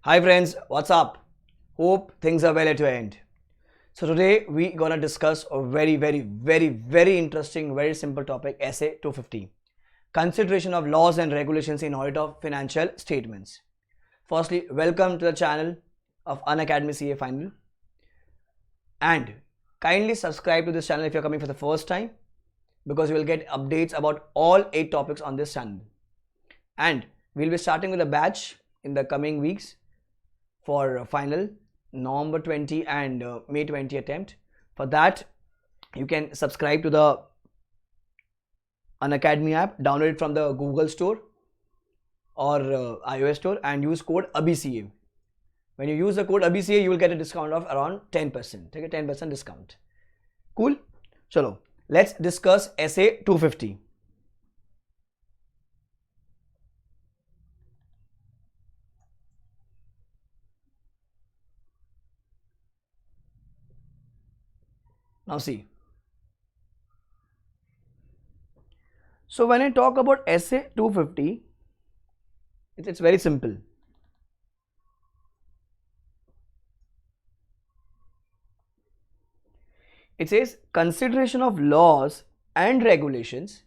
Hi friends, what's up? Hope things are well at your end. So today we're gonna discuss a very interesting, very simple topic, Essay 250. Consideration of laws and regulations in audit of financial statements. Firstly, welcome to the channel of Unacademy CA Final. And kindly subscribe to this channel if you're coming for the first time, because you will get updates about all 8 topics on this channel. And we'll be starting with a batch in the coming weeks for final November 20 and May 20 attempt. For that, you can subscribe to the Unacademy app, download it from the Google Store or iOS Store and use code ABCA. When you use the code ABCA, you will get a discount of around 10%. Take a 10% discount. Cool? Chalo, let's discuss Essay 250. Now see. So when I talk about Essay 250, it's very simple. It says consideration of laws and regulations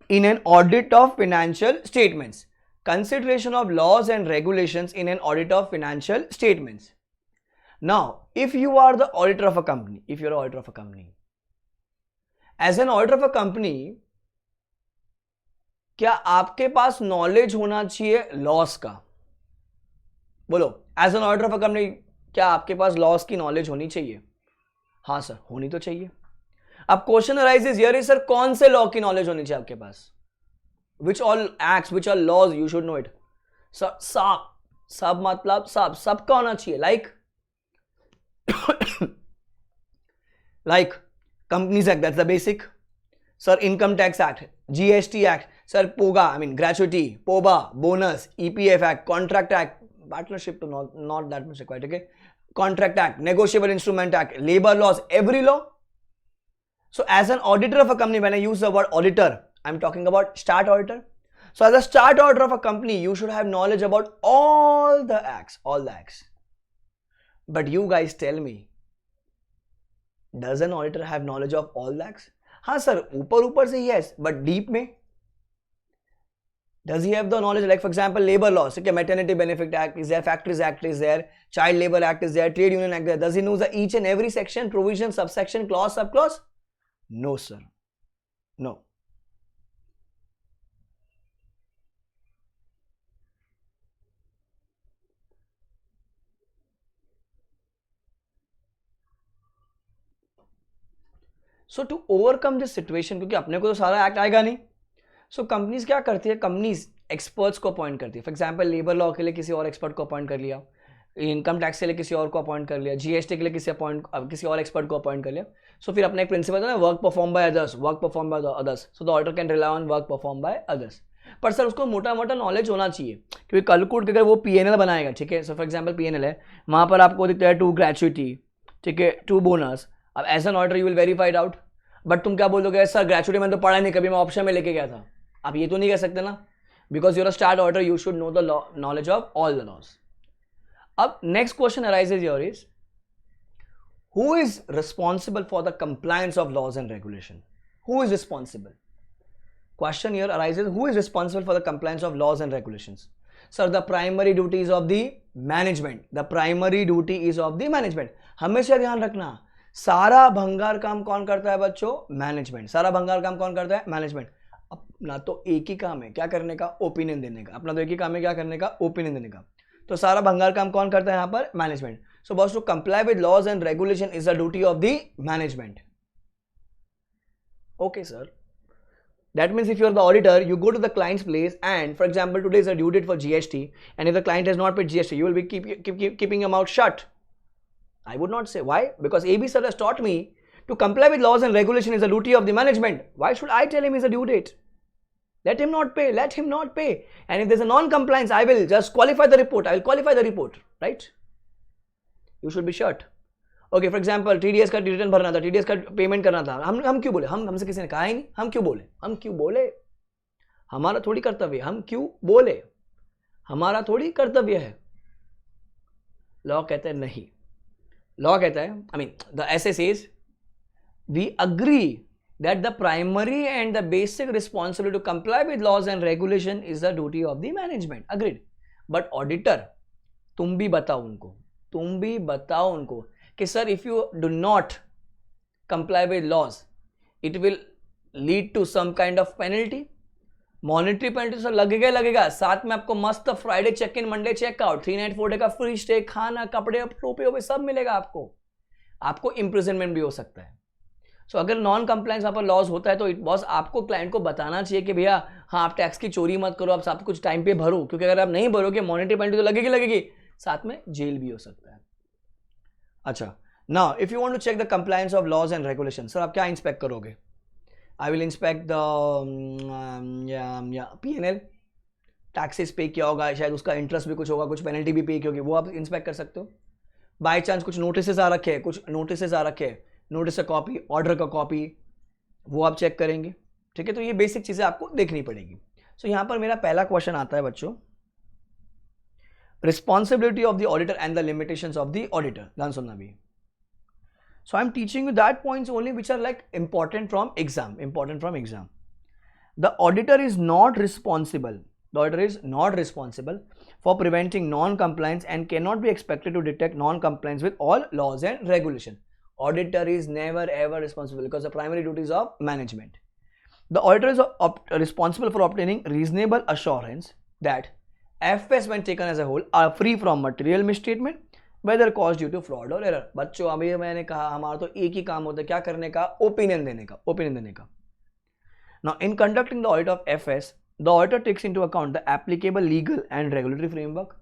in an audit of financial statements. Consideration of laws and regulations in an audit of financial statements. Now, if you are the auditor of a company, as an auditor of a company, क्या आपके पास knowledge होना चाहिए loss का? बोलो, as an auditor of a company क्या आपके पास loss की knowledge होनी चाहिए? हाँ सर, होनी तो चाहिए. अब question arises here is, sir कौन से लॉ की नॉलेज होनी चाहिए आपके पास? Which all acts, which all laws you should know it. सब मतलब सबका होना चाहिए. like Companies Act, that's the basic. Sir, Income Tax Act, GST Act, sir, POGA, I mean gratuity, POBA, bonus, EPF Act, Contract Act, partnership to not that much required, okay? Contract Act, Negotiable Instrument Act, labor laws, every law. So as an auditor of a company, when I use the word auditor, I'm talking about start auditor. So as a start auditor of a company, you should have knowledge about all the acts. But you guys tell me, does an auditor have knowledge of all the acts? हाँ sir, ऊपर से yes, but deep में? Does he have the knowledge? Like for example, labor laws, okay, Maternity Benefit Act is there, Factories Act is there, Child Labor Act is there, Trade Union Act is there. Does he know the each and every section, provision, subsection, clause, subclause? No sir, no. So to overcome this situation, क्योंकि अपने को तो सारा act आएगा नहीं, सो companies क्या करती है? कंपनीज एक्सपर्ट्स को अपॉइंट करती है. फॉर एग्जांपल, लेबर लॉ के लिए किसी और एक्सपर्ट को अपॉइंट कर लिया, इनकम टैक्स के लिए किसी और को अपॉइंट कर लिया, जीएसटी के लिए किसी और एक्सपर्ट को अपॉइंट कर लिया. सो फिर अपना एक प्रिंसिपल है ना, work perform by others, so the auditor can rely on work perform by others. पर सर उसको मोटा मोटा नॉलेज होना चाहिए, क्योंकि कल को अगर वो पीएनएल बनाएगा, ठीक है, सो फॉर एग्जाम्पल पीएनएल है, वहाँ पर आपको दिखता है 2 ग्रेचुइटी, ठीक है, 2 बोनस. अब as an auditor you will verified out, but तुम क्या बोलोगे? सर ग्रेचुइटी मैंने तो पढ़ा नहीं, कभी मैं ऑप्शन में लेके गया था. आप ये तो नहीं कह सकते ना, because you're a start auditor, you should know the knowledge of all the laws. अब next question arises your is, who is responsible for the compliance of laws and regulation? Who is responsible? Question here arises, who is responsible for the compliance of laws and regulations? Sir the primary duty is of the management. The primary duty is of the management. हमेशा ध्यान रखना, सारा भंगार काम कौन करता है बच्चों? मैनेजमेंट. सारा भंगार काम कौन करता है? मैनेजमेंट. अपना तो एक ही काम है, क्या करने का? ओपिनियन देने का. अपना तो एक ही काम है, क्या करने का? ओपिनियन देने का. तो सारा भंगार काम कौन करता है यहाँ पर? Management. So boss, to comply with laws and regulation is the duty of the management. Okay sir, that means if you are the auditor, you go to the client's place and for example today is a due date for GST, and if the client has not paid GST, you will be keeping your mouth shut. I would not say. Why? Because AB sir has taught me to comply with laws and regulation is a duty of the management. Why should I tell him it's a due date? Let him not pay. Let him not pay. And if there's a non-compliance, I will just qualify the report. I will qualify the report. Right? You should be shut. Okay, for example, TDS का return भरना था, TDS का payment करना था. हम क्यों बोले? हमसे किसी ने कहा ही नहीं. हम क्यों बोले? हमारा थोड़ी कर्तव्य है. हम क्यों बोले? हमारा थोड़ी कर्तव्य है. लॉ कहता है नहीं, लॉ कहता है, I mean the SA says we agree that the primary and the basic responsibility to comply with laws and regulation is the duty of the management. Agreed. But auditor, तुम भी बताओ उनको कि sir, if you do not comply with laws, it will lead to some kind of penalty. Monetary penalty तो लगेगा, साथ में आपको मस्त Friday check in, Monday checkout, 3 night 4 day का फ्री स्टे, खाना, कपड़े, टोपे सब मिलेगा आपको इम्प्रिजनमेंट भी हो सकता है. सो अगर नॉन कंप्लायंस वहाँ पर लॉस होता है तो इट बॉस आपको क्लाइंट को बताना चाहिए कि भैया हाँ आप टैक्स की चोरी मत करो, आप सब कुछ टाइम पे भरो, क्योंकि अगर आप नहीं भरोगे मॉनिटरी पेनल्टी तो लगेगी, साथ में जेल भी हो सकता है. अच्छा, now if you want to check the compliance of laws and regulation, sir आप क्या इंस्पेक्ट करोगे? I will inspect the P&L, taxes pay किया होगा, शायद उसका इंटरेस्ट भी कुछ होगा, कुछ पेनल्टी भी पे की होगी, वो आप इंस्पेक्ट कर सकते हो. बाई चांस कुछ नोटिस आ रखे हैं, नोटिस का कॉपी, ऑर्डर का कॉपी, वो आप चेक करेंगे. ठीक है, तो ये बेसिक चीजें आपको देखनी पड़ेगी. सो यहां पर मेरा पहला क्वेश्चन आता है बच्चों, responsibility of the auditor and the limitations of the auditor. ध्यान सुनना भी. So I am teaching you that points only which are like important from exam. The auditor is not responsible for preventing non-compliance and cannot be expected to detect non-compliance with all laws and regulation. Auditor is never ever responsible because the primary duty is of management. The auditor is responsible for obtaining reasonable assurance that FS when taken as a whole are free from material misstatement, whether caused due to fraud or error. बच्चों अभी मैंने कहा हमारा तो एक ही काम होता है, क्या करने का? ओपिनियन देने का. Now in conducting the audit of FS, the auditor takes into account the applicable legal and regulatory framework.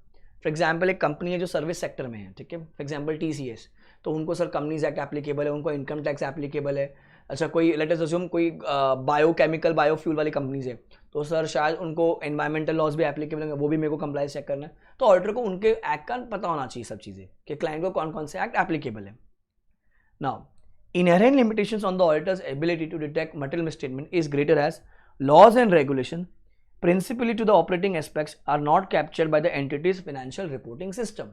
For example, एक कंपनी है जो सर्विस सेक्टर में है, ठीक है, फॉर एग्जाम्पल TCS, तो उनको सर कंपनीज एक्ट एप्लीकेबल है, उनको इनकम टैक्स एप्लीकेबल है. अच्छा, कोई लेट अस अज्यूम कोई बायोकेमिकल बायोफ्यूल वाली कंपनीज है, तो सर शायद उनको एनवायरमेंटल लॉज भी एप्लीकेबल होंगे, वो भी मेरे को कंप्लाइंस चेक करना है. तो ऑडिटर को उनके एक्ट का पता होना चाहिए, सब चीज़ें कि क्लाइंट को कौन कौन से एक्ट एप्लीकेबल है. Now inherent limitations on the auditor's ability to detect material misstatement is greater as laws and regulation principally to the operating aspects are not captured by the entity's financial reporting system.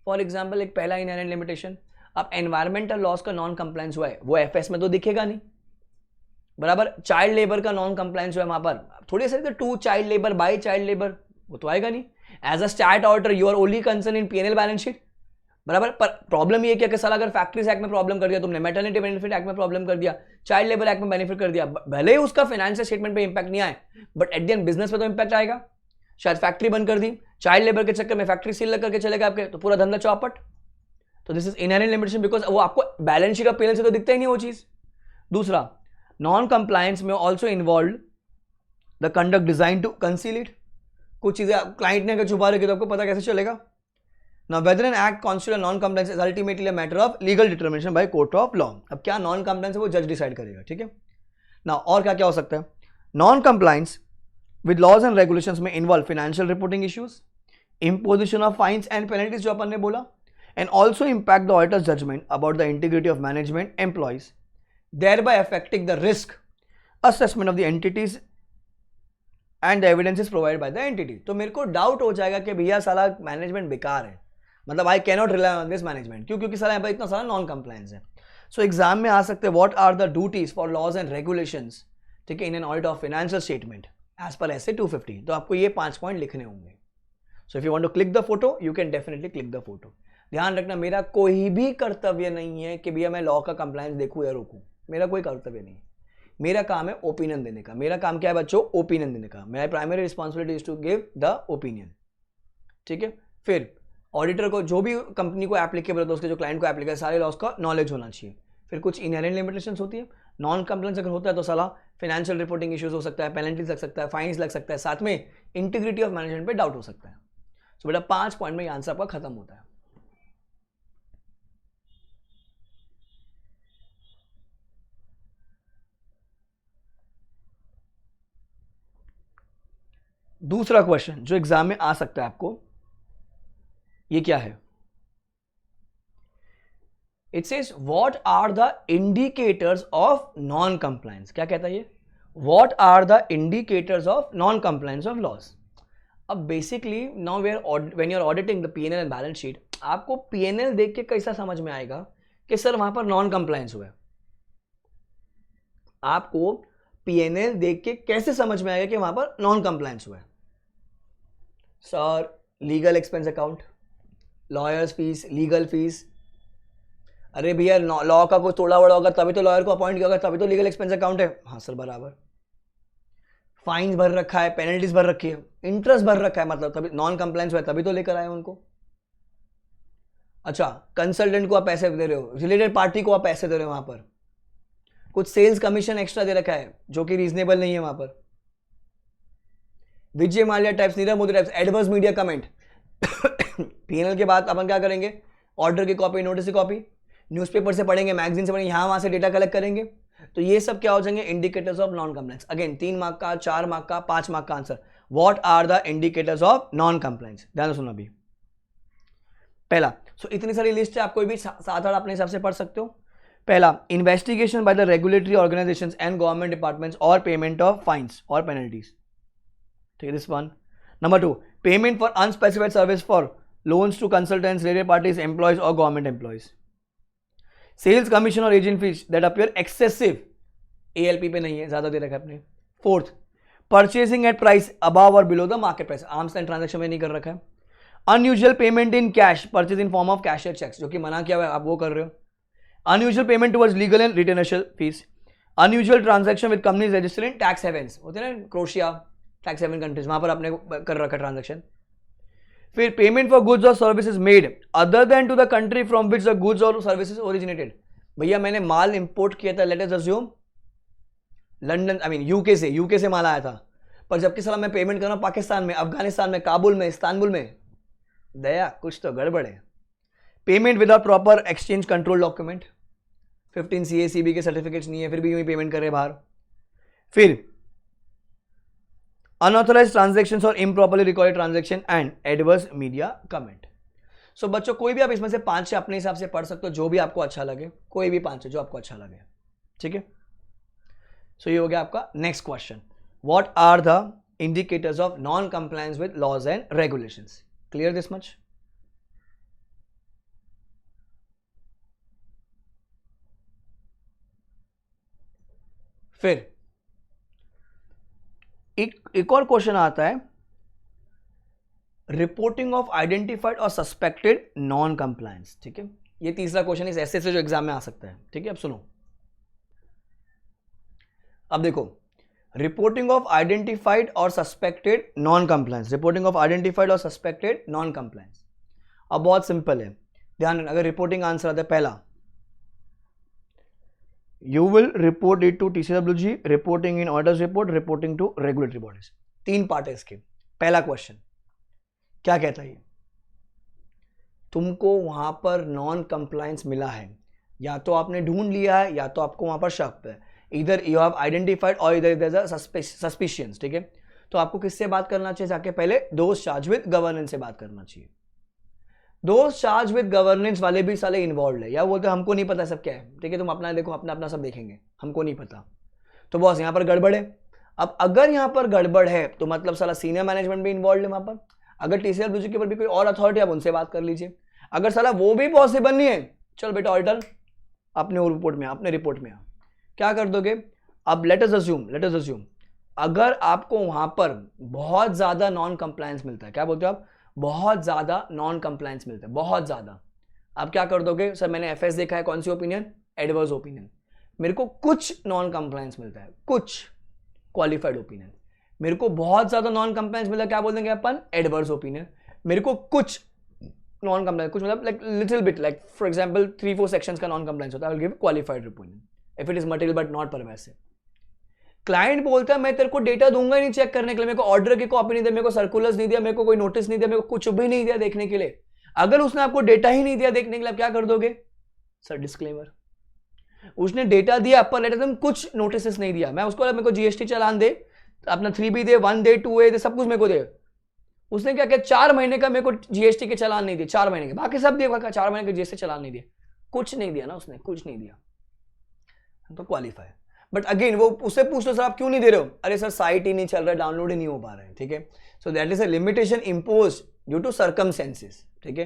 For example, एक पहला inherent limitation, अब environmental laws का non compliance हुआ है, वो FS में तो दिखेगा नहीं, बराबर. चाइल्ड लेबर का नॉन कंप्लायंस हुआ है वहां पर, थोड़ी सी to child labour, by child labour, वो तो आएगा नहीं. As a stat auditor you are only concern in P&L balance sheet, बराबर. पर प्रॉब्लम ये क्या कि साला अगर फैक्ट्रीज एक्ट में प्रॉब्लम कर दिया तुमने, मैटरनिटी बेनिफिट एक्ट में प्रॉब्लम कर दिया, चाइल्ड लेबर एक्ट में बेनिफिट कर दिया, भले ही उसका फाइनेंशियल स्टेटमेंट पे इंपैक्ट नहीं आए, but at the end business पे तो इंपैक्ट आएगा. शायद फैक्ट्री बंद कर दी, चाइल्ड लेबर के चक्कर में फैक्ट्री सील करके चलेगा आपके, तो पूरा धंधा चौपट. तो this is inherent limitation because वो आपको बैलेंस शीट और P&L से तो दिखता ही नहीं वो चीज. दूसरा, नॉन कंप्लायंस में also involve the conduct design to conceal it. कुछ चीजें क्लाइंट ने अगर छुपा रखी तो आपको पता कैसे चलेगा? Now, whether an act constitutes non-compliance is ultimately a matter of legal determination by court of law. अब क्या non-compliance है वो जज डिसाइड करेगा, ठीक है. Now, और क्या क्या हो सकता है? Non-compliance with laws and regulations may involve financial reporting issues, imposition of fines and penalties जो अपन ने बोला, and also impact the auditor's judgment about the integrity of management employees, thereby affecting the risk assessment of the entities and the evidences provided by the entity. तो मेरे को doubt हो जाएगा कि भैया साला मैनेजमेंट बेकार है, मतलब I cannot rely on this management, क्यों? क्योंकि साला यहाँ पर इतना सारा नॉन कंप्लायंस है. सो एग्जाम में आ सकते हैं what are the duties for laws and regulations, ठीक है, in an audit of financial statement as per SA 250. तो आपको ये 5 पॉइंट लिखने होंगे. So if you want to click the photo you can definitely click the photo. ध्यान रखना, मेरा कोई भी कर्तव्य नहीं है कि भैया मैं लॉ का कंप्लायंस देखूँ या रोकूँ, मेरा कोई कर्तव्य नहीं. मेरा काम है ओपिनियन देने का. मेरा काम क्या है बच्चों? ओपिनियन देने का. मेरा primary responsibility is to give the opinion, ठीक है. फिर ऑडिटर को जो भी कंपनी को एप्लीकेबल होता है, उसके जो क्लाइंट को एप्लीकेबल, सारे लॉस का नॉलेज होना चाहिए. फिर कुछ इनहेरेंट लिमिटेशंस होती है. नॉन कंप्लायंस अगर होता है तो साला फाइनेंशियल रिपोर्टिंग इश्यूज हो सकता है, पेनल्टीज लग सकता है, फाइन्स लग सकता है, साथ में इंटीग्रिटी ऑफ मैनेजमेंट पे डाउट हो सकता है. सो बेटा 5 पॉइंट में ये आंसर आपका खत्म होता है. दूसरा क्वेश्चन जो एग्जाम में आ सकता है आपको, ये क्या है? It says what are the indicators of non compliance. क्या कहता है ये? What are the indicators of non compliance of laws. अब basically now when you are auditing the P&L and balance sheet, आपको पीएनएल देख के कैसा समझ में आएगा कि सर वहां पर नॉन कंप्लायंस हुआ है? आपको पीएनएल देख के कैसे समझ में आएगा कि वहां पर नॉन कंप्लायंस हुआ है? Sir legal expense account, lawyers fees, legal fees. अरे भैया लॉ का कोई तोड़ा वड़ा होगा तभी तो लॉयर को अपॉइंट किया होगा, तभी तो लीगल एक्सपेंस अकाउंट है। हाँ सर बराबर। फाइन भर रखा है, पेनल्टीज भर रखी है, इंटरेस्ट भर रखा है, मतलब तभी नॉन कंप्लायंस हुआ है, तभी तो लेकर आए उनको। अच्छा, कंसल्टेंट को आप पैसे दे रहे हो, रिलेटेड पार्टी को आप पैसे दे रहे हो, वहां पर कुछ सेल्स कमीशन एक्स्ट्रा दे रखा है जो कि रीजनेबल नहीं है वहां पर। Vijay Mallya types, Nirav Modi types, adverse media comment. PNL के बाद अपन क्या करेंगे? ऑर्डर की कॉपी, नोटिस की कॉपी, न्यूज़पेपर से पढ़ेंगे, मैगजीन से पढ़ेंगे, यहां वहां से डेटा कलेक्ट करेंगे। तो ये सब क्या हो जाएंगे? Indicators of non compliance. Again 3 mark का, 4 मार्क का, 5 मार्क का answer. What are the indicators of non compliance? ध्यान से सुनो अभी। पहला, सो इतनी सारी लिस्ट है, आप कोई भी 7-8 अपने हिसाब से पढ़ सकते हो। पहला, investigation by the regulatory organisations and government departments और पेमेंट ऑफ फाइन्स और पेनल्टीज। ठीक है, this one. Number 2, payment for unspecified service for loans to consultants, related parties, employees और गवर्नमेंट एम्प्लॉयज। सेल्स कमीशन और agent fees that appear excessive, ALP पे नहीं है, ज्यादा दे रखा है आपने। 4th, purchasing at price above और below the market price, arms and transaction में नहीं कर रखा है। Unusual payment in cash, purchase in form of cashier cheques, जो कि मना किया हुआ है, आप वो कर रहे हो। Unusual payment towards legal and retainership fees. Unusual transaction with companies registered in tax havens, होते हैं ना क्रोशिया, टैक्स हेवन कंट्रीज, वहां पर आपने कर रखा ट्रांजैक्शन। फिर पेमेंट फॉर गुड्स और services made other than to the country from which the goods और सर्विसेज ओरिजिनेटेड। भैया मैंने माल इंपोर्ट किया था, let us assume London, I mean UK से माल आया था, पर जबकि साला मैं पेमेंट कर रहा हूं पाकिस्तान में, अफगानिस्तान में, काबुल में, इस्तांबुल में। दया, कुछ तो गड़बड़ है। Payment without proper exchange control document, 15 CACB के सर्टिफिकेट्स नहीं है, फिर भी यूं ही पेमेंट कर रहे बाहर। फिर अनऑथराइज्ड ट्रांजैक्शंस और improperly recorded transaction and adverse media comment. So बच्चों कोई भी आप इसमें से 5 से अपने हिसाब से पढ़ सकते हो, जो भी आपको अच्छा लगे, कोई भी 5 है जो आपको अच्छा लगे। ठीक है, सो ये हो गया आपका next question. What are the indicators of non compliance with laws and regulations? Clear this much? फिर एक और क्वेश्चन आता है, रिपोर्टिंग ऑफ आइडेंटिफाइड और सस्पेक्टेड नॉन कंप्लायंस। ठीक है, ये तीसरा क्वेश्चन इस ऐसे से जो एग्जाम में आ सकता है। ठीक है, अब सुनो, अब देखो, रिपोर्टिंग ऑफ आइडेंटिफाइड और suspected non compliance, reporting of identified और सस्पेक्टेड नॉन कंप्लायंस। अब बहुत सिंपल है, ध्यान रखना। अगर रिपोर्टिंग आंसर आता है पहला, you will report it to TCWG, reporting in orders report, reporting to regulatory bodies. 3 part है इसके। पहला क्वेश्चन क्या कहता है? तुमको वहां पर नॉन कंप्लायंस मिला है, या तो आपने ढूंढ लिया है या तो आपको वहां पर शक है, इधर यू हैव आइडेंटिफाइड और इधर सस्पिशियंस। ठीक है, तो आपको किससे बात करना चाहिए? जाके पहले दोस्त चार्ज विद गवर्नेंस से बात करना चाहिए। दोस्त चार्ज विद गवर्नेंस वाले भी साले इन्वॉल्व है, या बोलते हमको नहीं पता सब क्या है। ठीक है, तुम अपना देखो, अपना अपना सब देखेंगे, हमको नहीं पता। तो बॉस यहाँ पर गड़बड़ है। अब अगर यहाँ पर गड़बड़ है तो मतलब साला सीनियर मैनेजमेंट भी इन्वॉल्व है वहां पर। अगर TCWG के ऊपर भी कोई और अथॉरिटी, आप उनसे बात कर लीजिए। अगर साला वो भी पॉसिबल नहीं है, चल बेटा ऑडिटर अपने रिपोर्ट में, अपने रिपोर्ट में क्या कर दोगे? अब लेट अस अज्यूम अगर आपको वहां पर बहुत ज्यादा नॉन कंप्लायंस मिलता है, क्या बोलते हो आप? बहुत ज्यादा नॉन कंप्लायंस मिलता है, बहुत ज्यादा। आप क्या कर दोगे? सर मैंने FS देखा है, कौन सी ओपिनियन? Adverse opinion. मेरे को कुछ नॉन कंप्लायंस मिलता है, कुछ क्वालिफाइड ओपिनियन। मेरे को बहुत ज्यादा नॉन कंप्लायंस मिला, क्या बोल देंगे अपन? Adverse opinion. मेरे को कुछ नॉन कंप्लायंस, कुछ मतलब like little bit, like for example 3-4 sections का नॉन कंप्लायंस होता है, I will give qualified opinion if it is material but not pervasive. Client बोलता है मैं तेरे को डेटा दूंगा ही नहीं चेक करने के लिए, मेरे को ऑर्डर की कॉपी नहीं दिया, मेरे को सर्कुलर्स नहीं दिया, मेरे को कोई नोटिस नहीं दिया, मेरे को कुछ भी नहीं दिया देखने के लिए। अगर उसने आपको डेटा ही नहीं दिया देखने के लिए, आप क्या कर दोगे? Sir disclaimer. उसने डेटा दिया पर लेट अस कुछ नोटिस नहीं दिया, मैं उसको, मेरे को GST चालान दे, अपना 3B दे, 1 दे, 2A दे, सब कुछ मेरे को दे। उसने क्या किया? 4 महीने का मेरे को GST के चालान नहीं दिए, 4 महीने के, बाकी सब दिया, 4 महीने के GST चालान नहीं दिया, कुछ नहीं दिया ना उसने, कुछ नहीं दिया, तो क्वालिफाई। बट अगेन वो उससे पूछ लो सर आप क्यों नहीं दे रहे हो? अरे सर साइट ही नहीं चल रहा है, डाउनलोड ही नहीं हो पा रहा है। ठीक है, so that is a limitation impose due to circumstances. ठीक है,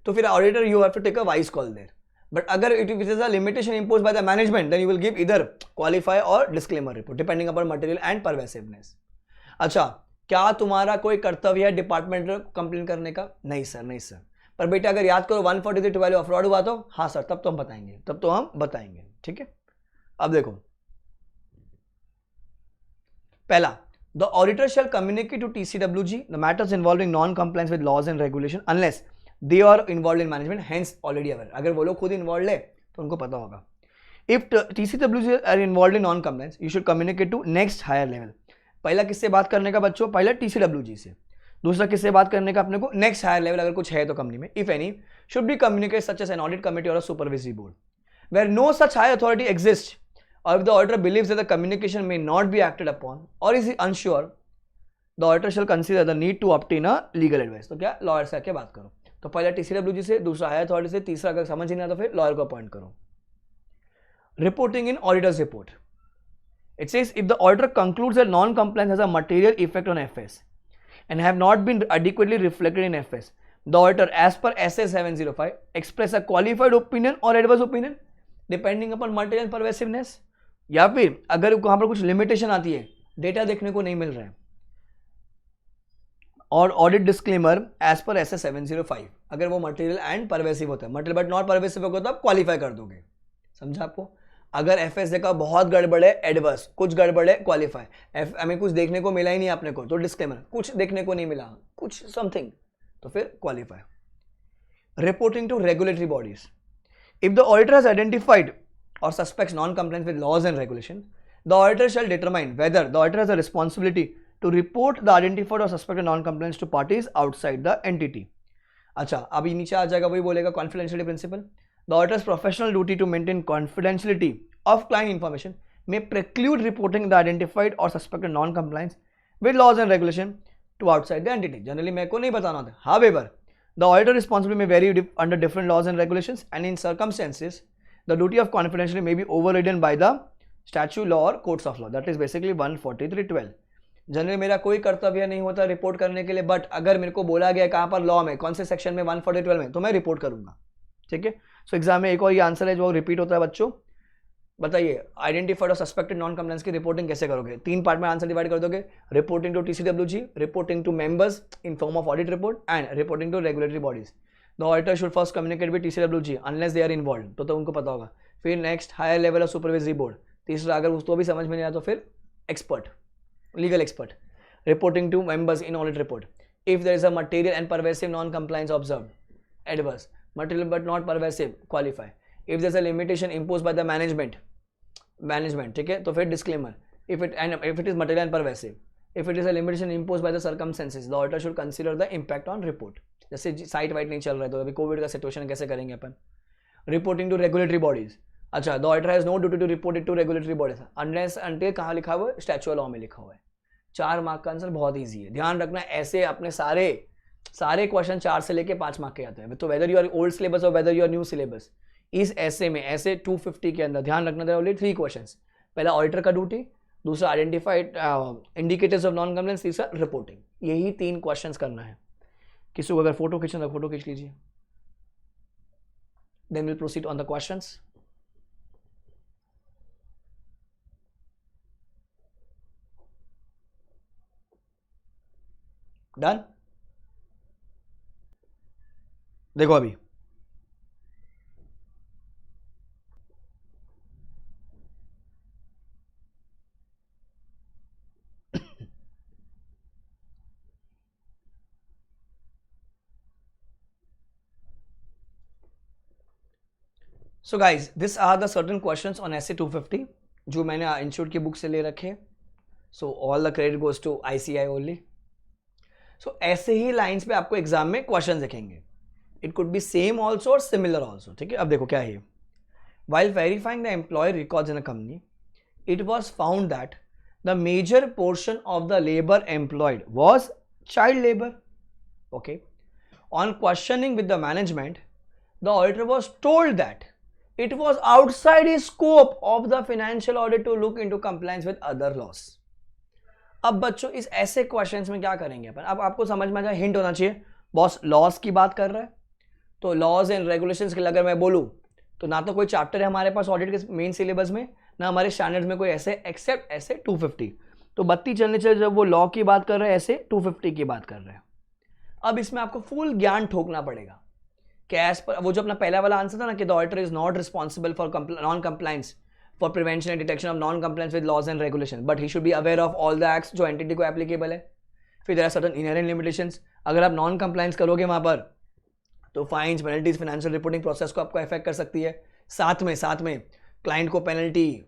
तो फिर auditor you have to take a wise call there. But अगर it is a limitation impose by the management then you will give either qualify और disclaimer report depending upon material and pervasiveness. अच्छा, क्या तुम्हारा कोई कर्तव्य है department complain करने का? नहीं सर, नहीं सर. पर बेटा अगर याद करो 143 वैल्यू ऑफ फ्रॉड हुआ तो हाँ सर, तब तो हम बताएंगे, ठीक है. अब देखो पहला, the auditor shall communicate to TCWG the matters involving non compliance with laws and regulation unless they are involve in management hence already aware. अगर वो लोग खुद इन्वॉल्व है तो उनको पता होगा. If TCWG are involve in non compliance you should communicate to next higher level. पहला किससे बात करने का बच्चों? पहला TCWG से. दूसरा किससे बात करने का अपने को? नेक्स्ट हायर लेवल अगर कुछ है तो कंपनी में. If any should be communicate such as an audit committee और a supervisory board where no such high authority exist or if the auditor believes that the communication may not be acted upon or is unsure, the auditor shall consider the need to obtain a legal advice. तो क्या lawyer से आके बात करो. तो पहला TCWG से, दूसरा हायर अथॉरिटी से, तीसरा अगर समझ ही नहीं आता फिर लॉयर को अपॉइंट करो. Reporting in auditors report. It says if the auditor concludes that non-compliance has a material effect on FS and have not been adequately reflected in FS, the auditor as per SA 705 express a qualified opinion or adverse opinion depending upon material and pervasiveness. या फिर अगर वहां पर कुछ limitation आती है, data देखने को नहीं मिल रहा है और audit disclaimer as per SA 705 अगर वो मटेरियल एंड परवेसिव होता है, मटेरियल बट नॉट परवेसिव होगा तो आप क्वालिफाई कर दोगे. समझा आपको? अगर FS देखा बहुत गड़बड़ है एडवर्स, कुछ गड़बड़ है क्वालिफाई, हमें कुछ देखने को मिला ही नहीं आपने को तो डिस्क्लेमर, कुछ देखने को नहीं मिला कुछ समथिंग तो फिर qualify. Reporting to regulatory bodies. If the auditor has identified or suspects non-compliance with laws and regulation, the auditor shall determine whether the auditor has a responsibility to report the identified or suspected non-compliance to parties outside the entity. अच्छा, अभी नीचे आ जाएगा, वही बोलेगा confidentiality principle. The auditor's professional duty to maintain confidentiality of client information may preclude reporting the identified or suspected non-compliance with laws and regulation to outside the entity. Generally मेरे को नहीं बताना होता. However, the auditor responsibility may vary under different laws and regulations, and in circumstances, the duty of confidentiality may be overridden by the statute law or courts of law. That is basically 143(12). Generally मेरा कोई कर्तव्य नहीं होता report करने के लिए, but अगर मेरे को बोला गया कहाँ पर लॉ में, कौन से सेक्शन में 142 में, तो मैं रिपोर्ट करूंगा. ठीक है. सो एग्जाम में एक और ये आंसर है जो रिपीट होता है बच्चों. बताइए आइडेंटिफाइड और सस्पेक्टेड नॉन कंप्लायंस की रिपोर्टिंग कैसे करोगे? 3 पार्ट में आंसर डिवाइड कर दोगे. Reporting to TCWG, reporting to members in form of audit report and reporting to regulatory bodies. The auditor should first communicate with TCWG unless they are involve, तो उनको पता होगा. फिर next higher level of supervisory board. तीसरा अगर उसको भी समझ में नहीं आया तो फिर expert, legal expert. Reporting to members in audit report. If there is a material and pervasive non compliance observed, adverse. Material but not pervasive, qualify. If there is a limitation imposed by the management, ठीक है, तो फिर disclaimer. If it is material and pervasive, if it is a limitation imposed by the circumstances, the auditor should consider the impact on report. जैसे साइट वाइट नहीं चल रहा है तो अभी कोविड का सिचुएशन कैसे करेंगे अपन. Reporting to regulatory bodies. अच्छा, the auditor has no duty to report it to regulatory bodies unless until कहाँ लिखा हुआ है? स्टैच्यूट लॉ में लिखा हुआ है. 4 मार्क का आंसर बहुत ईजी है, ध्यान रखना. ऐसे अपने सारे क्वेश्चन 4 से लेके 5 मार्क के आते हैं. तो whether you are old syllabus और whether you are new syllabus, इस ऐसे में ऐसे 250 के अंदर ध्यान रखना था ओनली 3 क्वेश्चंस. पहला ऑडिटर का ड्यूटी, दूसरा identified indicators of non compliance, तीसरा रिपोर्टिंग. यही 3 क्वेश्चंस करना है. किसी को अगर फोटो खींचना तो फोटो खींच लीजिए. Then will proceed on the questions. Done. देखो अभी so guys this are the certain questions on SA 250 जो मैंने इंस्टीट्यूट की बुक से ले रखे. So all the credit goes to ICI only. So ऐसे ही लाइंस पे आपको एग्जाम में क्वेश्चन दिखेंगे. It could be same also और सिमिलर ऑल्सो. ठीक है. अब देखो क्या है. While verifying the employ records in a company, it was found that the major portion of the labour employed was child labour. Okay. On questioning with the management, the auditor was told that it was outside his scope of the financial audit to look into compliance with other laws. अब बच्चों इस ऐसे questions में क्या करेंगे अपन? अब आपको समझ में आ जाए, हिंट होना चाहिए. बॉस लॉस की बात कर रहा है, तो लॉज एंड रेगुलेशंस के लिए अगर मैं बोलूँ तो ना तो कोई चैप्टर है हमारे पास ऑडिट के मेन सिलेबस में, ना हमारे स्टैंडर्ड्स में कोई ऐसे एक्सेप्ट ऐसे 250। तो बत्ती चलने चल जब वो लॉ की बात कर रहे हैं ऐसे 250 की बात कर रहे हैं। अब इसमें आपको फुल ज्ञान ठोकना पड़ेगा कि एज पर वो जो अपना पहला वाला आंसर था ना कि the auditor is not responsible for non compliance for prevention and detection of non compliance with laws and regulation, but he should be aware of all the acts जो entity को एप्लीकेबल है। फिर there are certain inherent limitations, अगर आप non compliance करोगे वहां पर तो fines, penalties, financial reporting process को आपको अफेक्ट कर सकती है। साथ में क्लाइंट को पेनल्टी,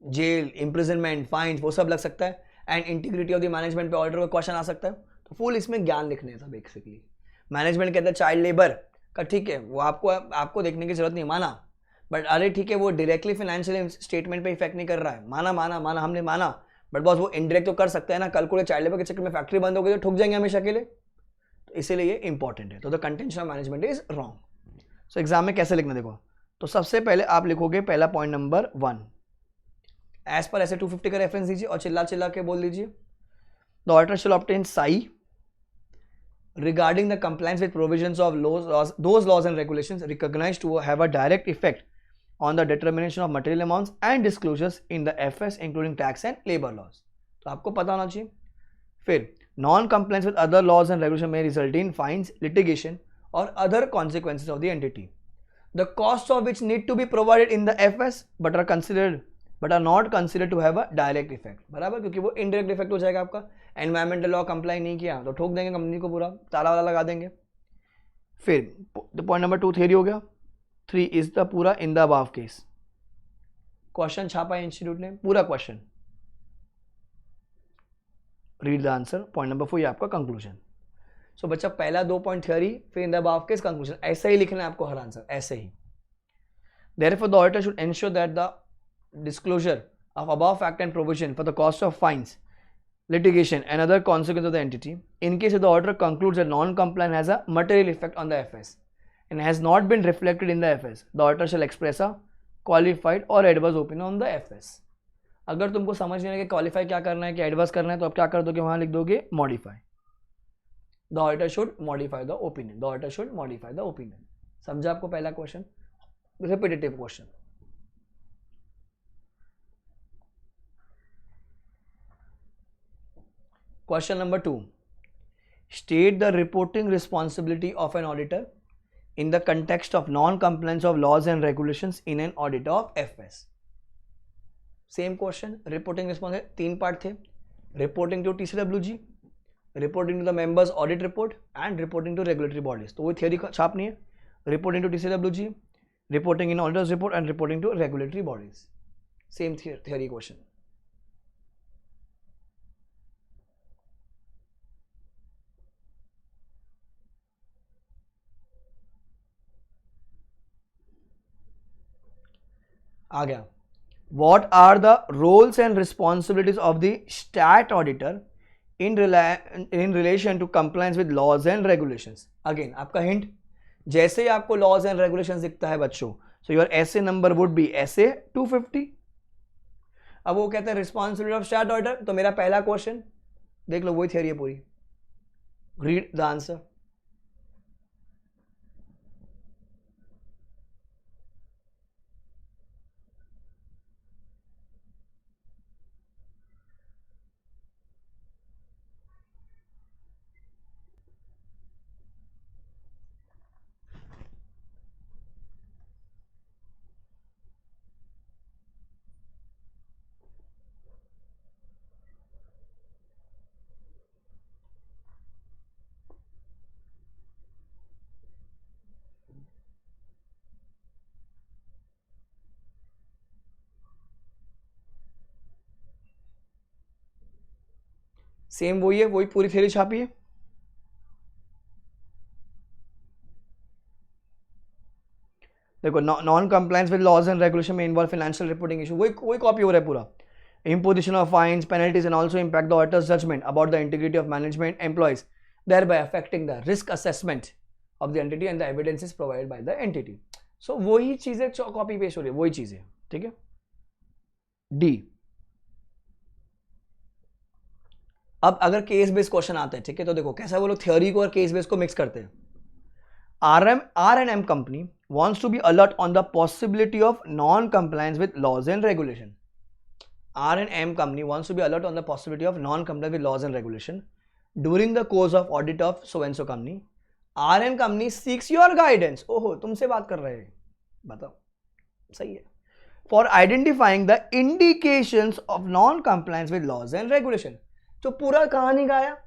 जेल, इम्प्रिजनमेंट, फाइन्स वो सब लग सकता है। And integrity of the management पे ऑर्डर का क्वेश्चन आ सकता है। तो फुल इसमें ज्ञान लिखने था बेसिकली। मैनेजमेंट कहता है चाइल्ड लेबर का, ठीक है वो आपको देखने की जरूरत नहीं, माना, बट अरे ठीक है वो डायरेक्टली फाइनेंशियल स्टेटमेंट पे इफेक्ट नहीं कर रहा है, माना हमने माना, बट बॉस वो इनडायरेक्ट तो कर सकता है ना। कल को चाइल्ड लेबर के चक्कर में फैक्ट्री बंद हो गई तो ठुक जाएंगे हमेशा के लिए, तो इसीलिए ये इंपॉर्टेंट है। तो the contention of management is wrong. So exam में कैसे लिखना देखो, तो सबसे पहले आप लिखोगे पहला पॉइंट नंबर 1, एज पर ऐसे 250 का रेफरेंस दीजिए और चिल्ला के बोल दीजिए the auditor shell obtain Sai regarding the compliance with provisions of those laws and regulations recognized to have a direct effect on the determination of material amounts and disclosures in the FS including tax and labor laws। तो आपको पता होना चाहिए। फिर non compliance with other laws and regulations may result in fines, litigation or other consequences of the entity, the costs of which need to be provided in the FS but are not considered to have a direct effect। बराबर, क्योंकि वो indirect effect हो जाएगा आपका। Environmental law comply नहीं किया तो ठोक देंगे कंपनी को, पूरा ताला वाला लगा देंगे। फिर पॉइंट नंबर 2 थियरी हो गया। 3 इज द पूरा इन द अबव केस, क्वेश्चन छापा है इंस्टीट्यूट ने, पूरा question, read the answer. Point number 4 ये आपका कंक्लूजन। सो बच्चा पहला 2 पॉइंट थियरी, फिर in the above case conclusion, ऐसे ही लिखना है आपको हर आंसर, ऐसे ही। Therefore the auditor should ensure that the disclosure of above fact and provision for the cost of fines, litigation and other consequences of the entity in case if the auditor concludes that non-compliance has a material effect on the FS and has not been reflected in the FS, the auditor shall express a qualified or adverse opinion on the FS। अगर तुमको समझ नहीं है कि qualify क्या करना है कि एडवर्स करना है तो आप क्या कर दोगे, वहां लिख दोगे modify. The auditor should modify the opinion, the auditor should modify the opinion. समझा आपको पहला question, repetitive question. Question number 2, state the reporting responsibility of an auditor in the context of non-compliance of laws and regulations in an audit of FS। Same question, reporting responsibility 3 part थे, reporting to TCWG, reporting to the members audit report and reporting to regulatory bodies। तो वो theory छापनी है, reporting to TCWG, reporting in auditors report and reporting to regulatory bodies। Same theory question। आ गया। What are the roles and responsibilities of the stat auditor in relation to compliance with laws and regulations? Again आपका hint, जैसे ही आपको laws and regulations दिखता है बच्चों, so your essay number would be essay 250। अब वो कहते हैं responsibility of stat auditor, तो मेरा पहला क्वेश्चन देख लो, वही थियरी है पूरी, रीड द आंसर। सेम वही है, वही पूरी थ्योरी छापी है। देखो non compliance with laws and regulation में इन्वॉल्व फाइनेंशियल रिपोर्टिंग इशू, वही कॉपी हो रहा है पूरा। Imposition of fines, penalties and also impact the auditor's judgment about the integrity of management employees, thereby affecting the risk assessment of the entity and the evidences provided by the entity। So वही चीजें copy paste हो रही है, वही चीजें, ठीक है। D, अब अगर केस बेस्ड क्वेश्चन आते हैं, ठीक है, तो देखो कैसा वो लोग थ्योरी को और केस बेस्ड को मिक्स करते हैं। R&M company wants to be alert on the possibility of non-compliance with laws and regulation. R&M company wants to be alert on the possibility of non-compliance with laws and regulation during the course of audit of so and so company. R&M company seeks your guidance. ओहो, तुमसे बात कर रहे हैं, बताओ, सही है. For identifying the indications of non-compliance with laws and regulation. तो पूरा कहानी गाया,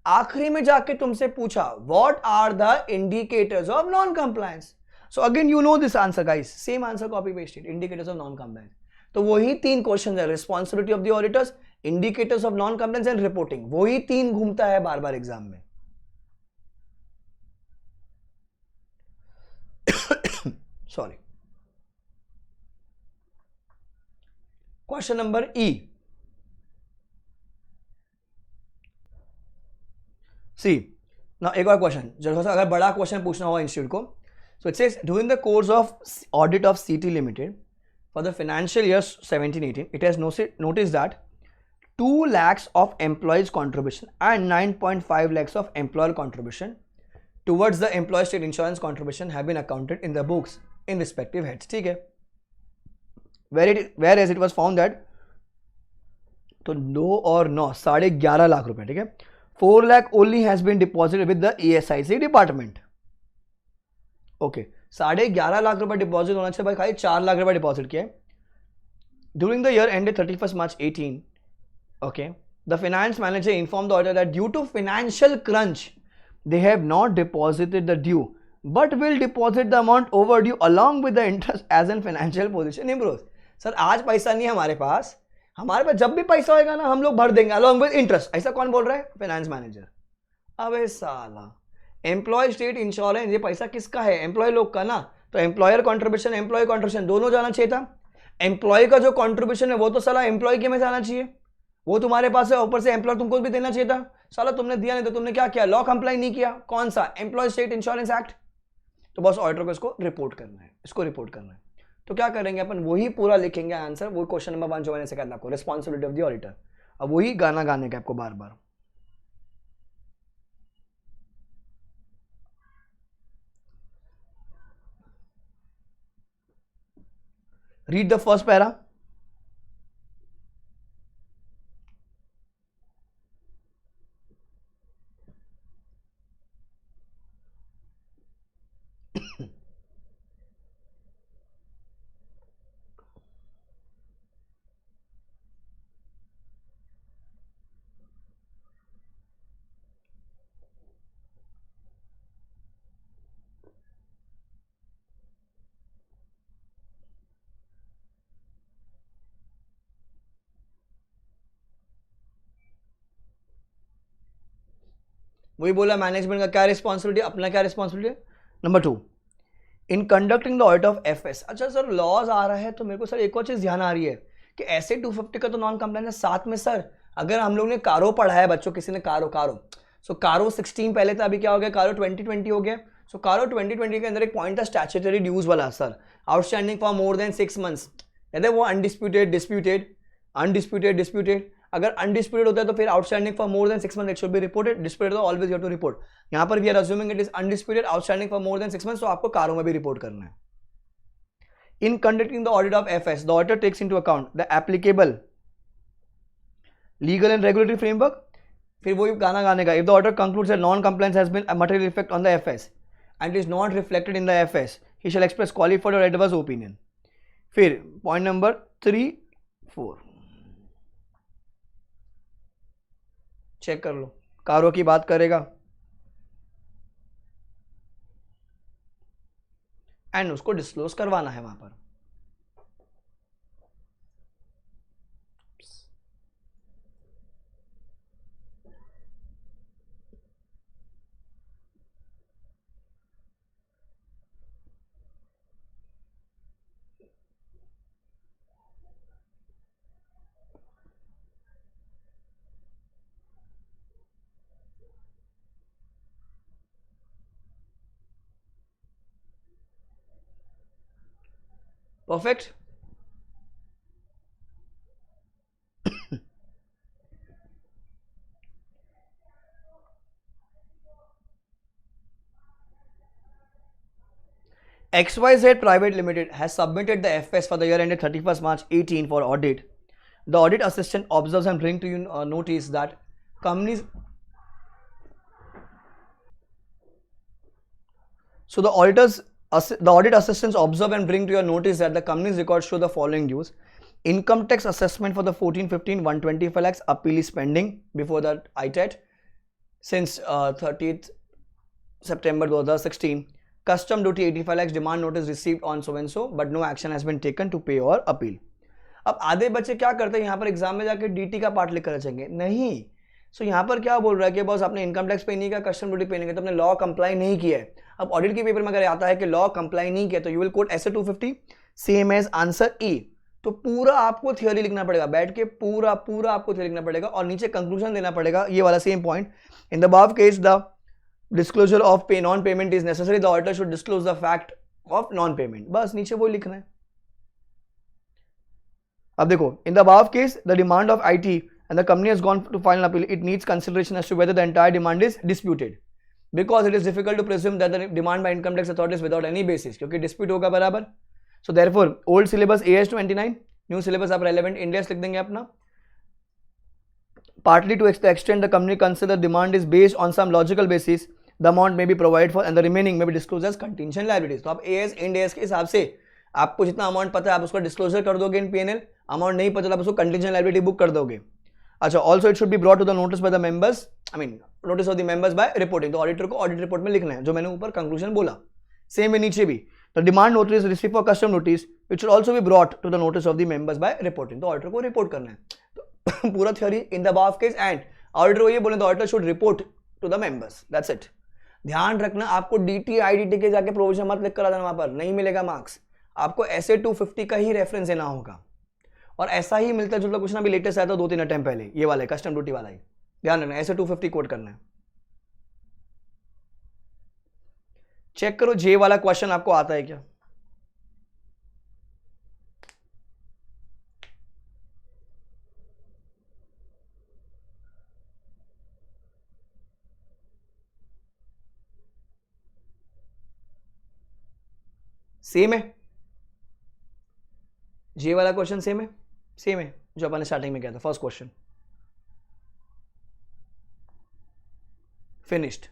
आखिरी में जाके तुमसे पूछा what are the indicators of non-compliance. So again you know this answer guys, same answer copy pasted, indicators of non-compliance. तो वही तीन क्वेश्चन है, responsibility of the auditors, indicators of non compliance and reporting, वही तीन घूमता है बार बार एग्जाम में. Sorry. Question number E. C ना एक और क्वेश्चन, जैसे अगर बड़ा क्वेश्चन पूछना होगा इंस्टीट्यूट को, so it says during the course of audit of सीटी limited for the financial year 17-18, it has noticed that 2 lakhs of employees contribution and 9.5 lakhs of employer contribution towards the employee state insurance contribution have been accounted in the books in respective heads. ठीक है. Whereas it was found that तो 2 और 9 11.5 लाख रुपए. ठीक है. 4 lakh only has been deposited with the ESIC department. Okay. 11.5 lakh रुपए deposit होना चाहिए भाई, खाली 4 लाख रुपए डिपॉजिट किया है. During the year ended 31st March 18, okay, the finance manager informed the auditor that due to financial crunch they have not deposited the due but will deposit the amount overdue along with the interest as in financial position improves. Sir आज पैसा नहीं है हमारे पास जब भी पैसा होगा ना हम लोग भर देंगे along with interest. ऐसा कौन बोल रहा है? Finance manager. अबे साला, एम्प्लॉय स्टेट इंश्योरेंस, ये पैसा किसका है? एम्प्लॉय लोग का ना. तो एम्प्लॉयर कॉन्ट्रीब्यूशन, एम्प्लॉय कॉन्ट्रीब्यूशन दोनों जाना चाहिए था. एम्प्लॉय का जो कॉन्ट्रीब्यूशन है वो तो साला एम्प्लॉय के में जाना चाहिए, वो तुम्हारे पास है, ऊपर से एम्प्लॉय तुमको भी देना चाहिए था. साला तुमने दिया नहीं तो तुमने क्या किया? लॉ कंप्लाई नहीं किया. कौन सा? Employ state insurance act. तो बस ऑडिटर को इसको रिपोर्ट करना है, इसको रिपोर्ट करना है. तो क्या करेंगे अपन? वही पूरा लिखेंगे आंसर, वो क्वेश्चन नंबर 1 जो मैंने से कहना आपको, रिस्पॉन्सिबिलिटी ऑफ द ऑडिटर. अब वही गाना गाने का आपको बार बार. Read the first para. वही बोला, मैनेजमेंट का क्या रिस्पॉन्सिबिलिटी, अपना क्या responsibility. Number 2, in conducting the audit of FS. अच्छा सर लॉज आ रहा है तो मेरे को सर एक और चीज ध्यान आ रही है कि ऐसे 250 का तो नॉन कंप्लायंस है, साथ में सर अगर हम लोग ने कारो पढ़ा है बच्चों, किसी ने कारो सो कारो 16 पहले था, अभी क्या हो गया? कारो 2020 हो गया. सो कारो 2020 के अंदर एक पॉइंट था स्टैट्यूटरी ड्यूज वाला sir, outstanding for more than 6 months. कहते हैं वो अनडिस्प्यूटेड डिस्प्यूटेड. अगर अनडिस्प्यूटेड होता है तो फिर outstanding for more than 6 months it should be reported. Disputed तो always you have to report. यहां पर we are assuming it is undisputed, outstanding for more than 6 months, तो आपको कारों में भी रिपोर्ट करना है. In conducting the audit of FS, the auditor takes into account the applicable legal and regulatory framework. फिर वही गाना गाने का. If the auditor concludes that non compliance has been a material effect on the FS and is not reflected in the FS, he shall express qualified और adverse opinion. फिर point number 3, 4 check कर लो. कारो की बात करेगा and उसको disclose करवाना है वहां पर. Perfect. XYZ Private Limited has submitted the FS for the year ended 31st March 18 for audit. The audit assistant observes and brings to you notice that companies. So the audit assistants observe and bring to your notice that the company's records show the following dues. Income tax assessment for the 14-15 125 lakhs appeal is pending before the ITAT since 30th September 2016. Custom duty 85 lakhs demand notice received on so and so, but no action has been taken to pay or appeal. अब आधे बच्चे क्या करते हैं, यहाँ पर exam में जाके डीटी का पार्ट लिखकर रचेंगे नहीं. सो यहाँ पर क्या बोल रहा है कि बॉस आपने इनकम टैक्स पे नहीं किया, कस्टम ड्यूटी पे नहीं किया, तो आपने लॉ कंप्लाई नहीं किया है. अब ऑडिट के पेपर में अगर आता है कि लॉ कंप्लाई नहीं किया तो you will quote S 250 same as answer E. तो पूरा आपको थियोरी लिखना पड़ेगा, बैठ के पूरा आपको थियोरी लिखना पड़ेगा और नीचे कंक्लूजन देना पड़ेगा, ये वाला same point. In the above case the disclosure of pay non payment is necessary, the auditor should disclose the fact of non payment. बस नीचे वो लिखना है. अब देखो, in the above case the demand of IT and the company has gone to final appeal, it needs consideration as to whether the entire demand is disputed because it is difficult to presume that the demand by income tax authorities without any basis, क्योंकि dispute होगा बराबर. So therefore old syllabus AS 29, new syllabus आप relevant index लिख देंगे अपना. Partly to the extent the company consider demand is based on some logical basis, the amount may be provided for and the remaining may be disclosed as contingent liabilities. तो आप AS end AS के हिसाब से आपको जितना amount पता है आप उसको डिस्क्लोजर कर दोगे इन P&L, अमाउंट नहीं पता आप उसको कंटिंजेंट लायबिलिटी बुक कर दोगे. अच्छा, also it should be brought to the notice by the members, I mean notice of the members by reporting. तो ऑडिटर को ऑडिट रिपोर्ट में लिखना है, जो मैंने ऊपर कंक्लूजन बोला. सेम है नीचे भी, the demand notice receive for custom notice it should also be brought to the notice of the members by reporting. तो ऑडिटर को रिपोर्ट करना है. तो पूरा theory in the above case and auditor को ये बोले, the auditor should report to the members, that's it. ध्यान रखना, आपको DT IDT के जाके प्रोविजन मत लिख कर आ जाना, वहां पर नहीं मिलेगा मार्क्स. आपको SA 250 का ही रेफरेंस देना होगा. और ऐसा ही मिलता है जुलता कुछ ना भी लेटेस्ट आया था 2-3 अटेम्प्ट पहले, ये वाला कस्टम ड्यूटी वाला ही. ध्यान रखना, SA 250 कोड करना है. चेक करो जे वाला क्वेश्चन आपको आता है क्या. सेम है, जे वाला क्वेश्चन सेम है जो अपन ने स्टार्टिंग में किया था. First question finished.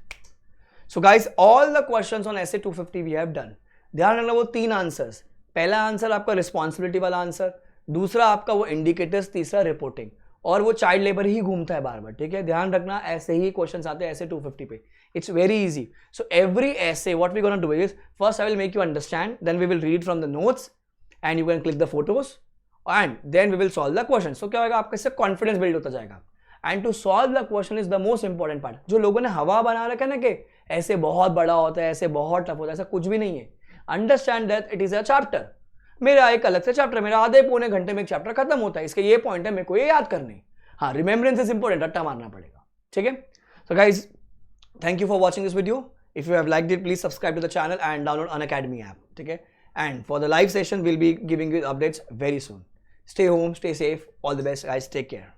So guys, all the questions on SA 250 we have done. ध्यान रखना, वो 3 आंसर्स. पहला आंसर आपका रिस्पॉन्सिबिलिटी वाला आंसर, दूसरा आपका वो इंडिकेटर्स, तीसरा रिपोर्टिंग, और वो चाइल्ड लेबर ही घूमता है बार बार. ठीक है, ध्यान रखना, ऐसे ही क्वेश्चंस आते हैं SA 250 पे. It's very easy. So every essay, what we're going to do is, first I will make you understand, then we will read from the notes and you can click the photos and then we will solve the question. So क्या होगा, आपका इससे confidence build होता जाएगा. And to solve the question is the most important part. जो लोगों ने हवा बना रखा है ना कि ऐसे बहुत बड़ा होता है, ऐसे बहुत टफ होता है, ऐसा कुछ भी नहीं है. Understand that it is a chapter. मेरा एक अलग से चैप्टर, मेरा आधे पौने घंटे में एक चैप्टर खत्म होता है. इसके ये पॉइंट है, मेरे को ये याद करने. हाँ, रिमेम्बरेंस इज इंपॉर्टेंट, रट्टा मारना पड़ेगा. ठीक है. So guys, thank you for watching this video. If you have liked it, please subscribe to the channel and download Unacademy app. Okay? And for the live session, we'll be giving you updates very soon. Stay home, stay safe. All the best, guys. Take care.